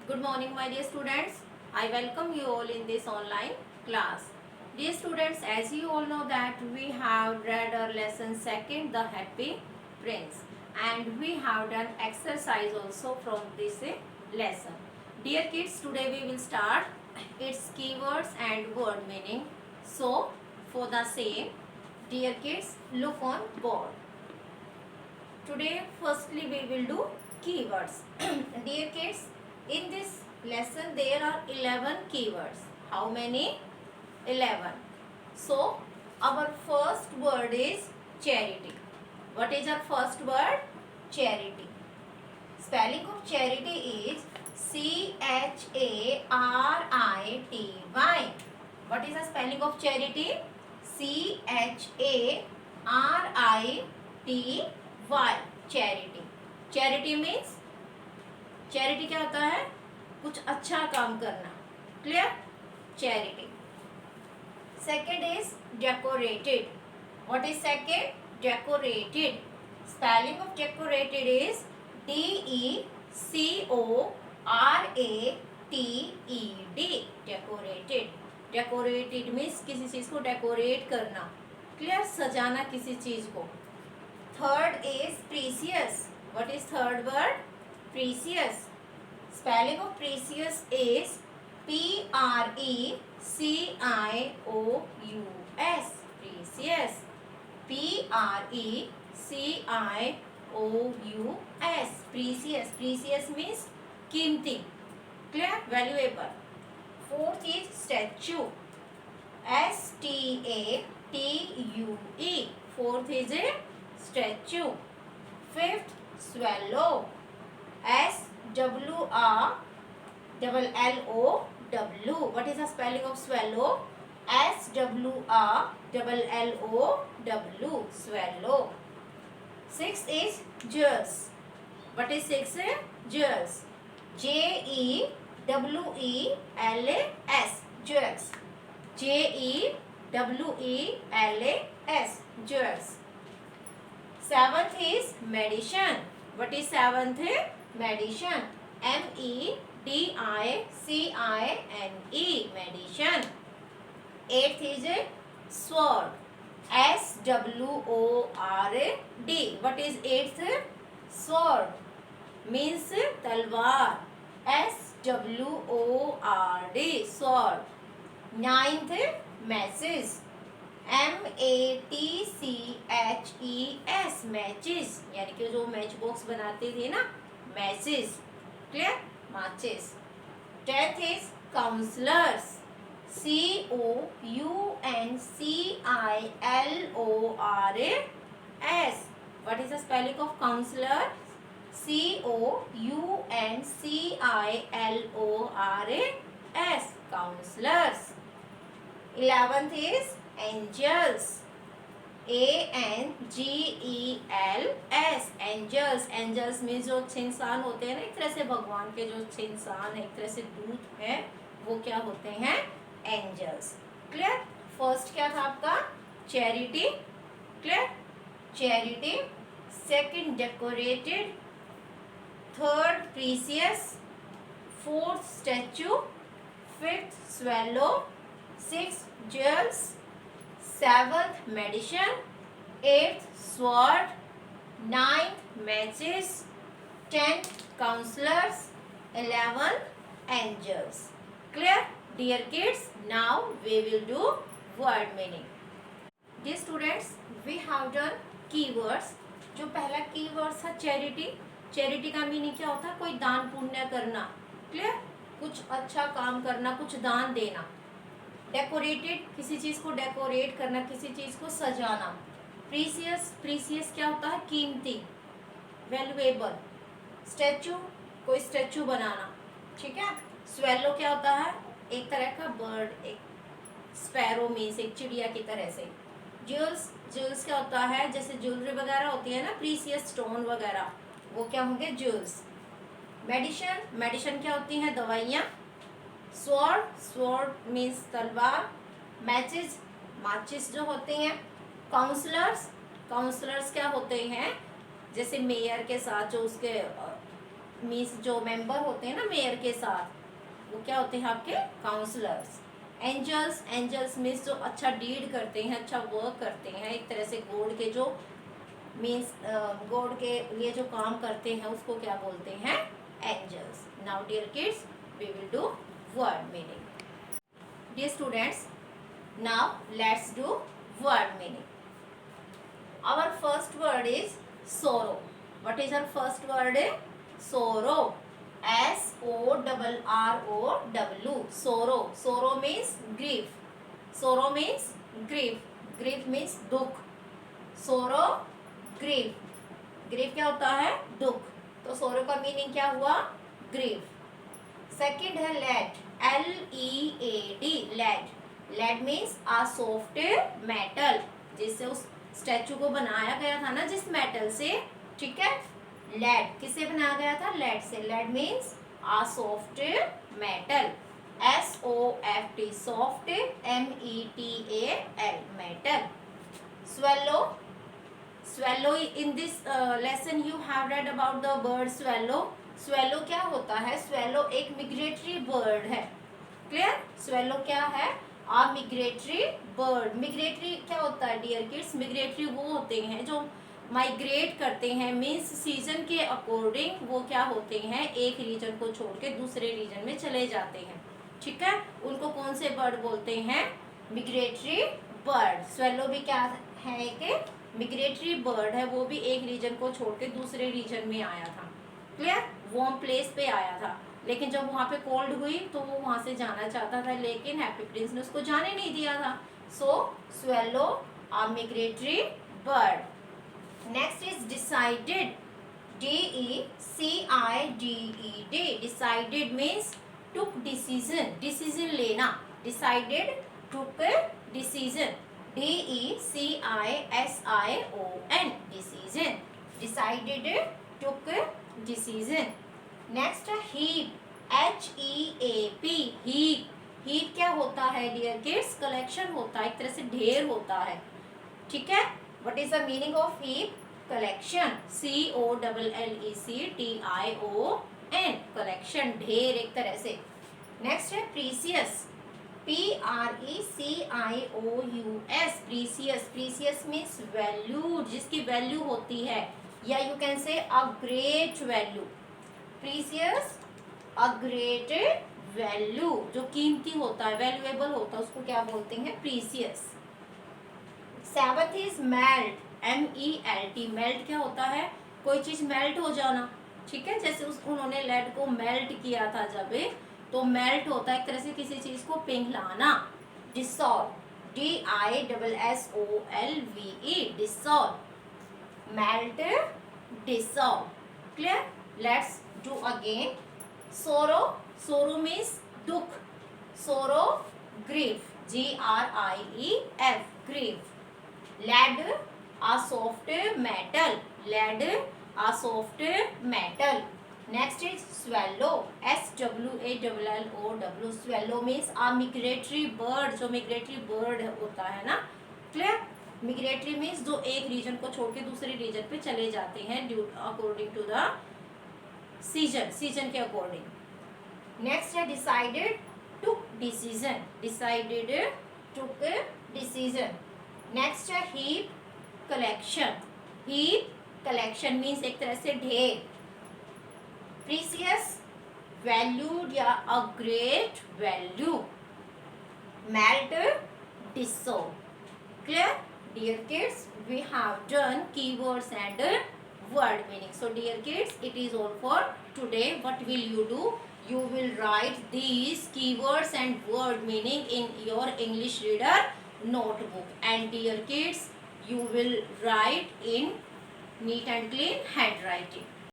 Good morning, my dear students. I welcome you all in this online class. Dear students, as you all know that we have read our lesson second, The Happy Prince, and we have done exercise also from this lesson. Dear kids, today we will start its keywords and word meaning. So, for the same, dear kids, look on board. Today, firstly, we will do keywords. Dear kids, in this lesson, there are 11 keywords. How many? 11. So, our first word is charity. What is our first word? Charity. Spelling of charity is CHARITY. What is the spelling of charity? CHARITY. Charity. Charity means, charity क्या होता है? कुछ अच्छा काम करना. Clear? Charity. Second is decorated. What is second? Decorated. Spelling of decorated is DECORATED. Decorated. Decorated means किसी चीज को डेकोरेट करना. क्लियर? सजाना किसी चीज को. Third is precious. What is third word? Precious. Spelling of precious is PRECIOUS. Precious. PRECIOUS. Precious. Precious means कीमती. Clear? Valuable. Fourth is statue. STATUE. Fourth is a statue. Fifth, swallow. SWRLLOW. What is the spelling of swallow? SWRLLOW. Swallow. Sixth is jewels. What is sixth? Jewels. JEWELS. Jewels. JEWELS. Jewels. Seventh is medicine. What is seventh? Medicine. MEDICINE. Medicine. Eighth is sword. SWORD. What is eighth? Sword means talwar. SWORD. Sword. Ninth, matches. MATCHES. Matches, यानी कि जो match box बनाते थे ना, matches. Clear? Matches. Tenth is counsellors. COUNCILORS. What is the spelling of counsellor? COUNCILORS. Counsellors. 11th is angels. ANGELS. angels. angels means जो अच्छे इंसान होते हैं ना, एक तरह से भगवान के जो अच्छे इंसान है, एक तरह से दूत है, वो क्या होते हैं? angels. क्लियर? फर्स्ट क्या था आपका? Charity. Clear? Charity. Second decorated. Third precious. Fourth statue. Fifth swallow. Sixth, jewels. Seventh, medicine. Eighth, sword. Ninth, matches. 10th, counselors. 11th, angels. Clear? Dear kids, now we will do word meaning. Dear students, we have done keywords. जो पहला keyword था charity. Charity का meaning क्या होता है? कोई दान पुण्य करना. क्लियर? कुछ अच्छा काम करना, कुछ दान देना. डेकोरेटेड, किसी चीज को डेकोरेट करना, किसी चीज को सजाना. प्रीसियस. प्रीसियस क्या होता है? कीमती, वैल्यूएबल. स्टैचू, कोई स्टैचू बनाना. ठीक है. स्वेलो क्या होता है? एक तरह का बर्ड, एक स्पैरो मीन्स एक चिड़िया की तरह से. ज्वेल्स. ज्वेल्स क्या होता है? जैसे ज्वेलरी वगैरह होती है ना, प्रीसियस स्टोन वगैरह, वो क्या होंगे? ज्वेल्स. मेडिसिन. मेडिसिन क्या होती है? दवाइयाँ. स्वॉर्ड. स्वॉर्ड मीन्स तलवार. मैचेस. माचिस जो होते हैं. काउंसलर्स. काउंसलर्स क्या होते हैं? जैसे मेयर के साथ जो उसके मीन्स जो मेंबर होते हैं ना मेयर के साथ, वो क्या होते हैं आपके काउंसलर्स। एंजल्स, एंजल्स मीन्स जो अच्छा डीड करते हैं, अच्छा वर्क करते हैं, एक तरह से गॉड के जो मीन्स गॉड के लिए जो काम करते हैं उसको क्या बोलते हैं, angels. Now dear kids we will do word meaning. Dear students, now let's do word meaning. Our first word is sorrow. What is our first word? Sorrow. SORROW. Sorrow. Sorrow means grief. Sorrow means grief. Grief means दुख. Sorrow, grief. Grief क्या होता है, दुख. तो sorrow का meaning क्या हुआ, grief. Second है lead. LEAD. lead. lead means a soft metal. जिससे उस स्टैचू को बनाया गया था ना जिस मेटल से, ठीक है। लेड किससे बनाया गया था, लेड से। Lead means a soft metal. SOFT soft, METAL metal. Swallow, swallow in this lesson you have read about the bird swallow. Swallow क्या होता है, स्वेलो एक मिग्रेटरी बर्ड है। क्लियर, स्वेलो क्या है, आ मिग्रेटरी बर्ड। मिग्रेटरी क्या होता है डियर किड्स, मिग्रेटरी वो होते हैं जो माइग्रेट करते हैं, मीन्स सीजन के अकॉर्डिंग वो क्या होते हैं, एक रीजन को छोड़ के दूसरे रीजन में चले जाते हैं, ठीक है। उनको कौन से बर्ड बोलते हैं, मिग्रेटरी बर्ड। स्वेलो भी क्या है, एक मिग्रेटरी बर्ड है, वो भी एक रीजन को छोड़ के दूसरे रीजन में आया था। क्लियर, वार्म प्लेस पे आया था, लेकिन जब वहाँ पे कोल्ड हुई तो वो वहाँ से जाना चाहता था, लेकिन हैप्पी प्रिंस ने उसको जाने नहीं दिया था। So swallow a migratory bird. Next is decided, DECIDED। Decided means took decision, decision लेना। Decided, took decision. DECISION decision, decided took decision. Next है हीप, HEAP हीप। हीप क्या होता है डियर किड्स, कलेक्शन होता है, एक तरह से ढेर होता है, ठीक है। What is the meaning of heap, collection. COLLECTION collection, ढेर एक तरह से। नेक्स्ट है precious, PRECIOUS precious. Precious means value, जिसकी वैल्यू होती है, या you can say a great value. Precious, a great value, जो कीमती होता है, वैल्यूएबल होता है, उसको क्या बोलते हैं, precious. Seventh is melt, MELT। Melt क्या होता है, कोई चीज मेल्ट हो जाना, ठीक है। जैसे उन्होंने लेड को मेल्ट किया था जब, तो मेल्ट होता है एक तरह से किसी चीज को पिघलाना। Dissolve, DISSOLVE dissolve, melt, dissolve. Clear, let's do again. Sorrow, sorrow means दुख। Sorrow, grief, GRIEF grief. Lead, a soft metal. Lead, a soft metal. Next is swallow, SWALLOW swallow means a migratory bird, जो migratory bird होता है ना। Clear, मिग्रेटरी means जो एक reason को छोड़ के दूसरे रीजन पे चले जाते हैं अकॉर्डिंग टू द सीजन के अकॉर्डिंग। नेक्स्ट है decided, took decision. Decided, took decision. Next है heap, collection. Heap, collection means एक तरह से ढेर। प्रीसियस, वैल्यूड या a great value. Melt, dissolve. Clear dear kids, we have done keywords and word meaning. So dear kids, it is all for today. What will you do, you will write these keywords and word meaning in your English reader notebook, and dear kids, you will write in neat and clean handwriting.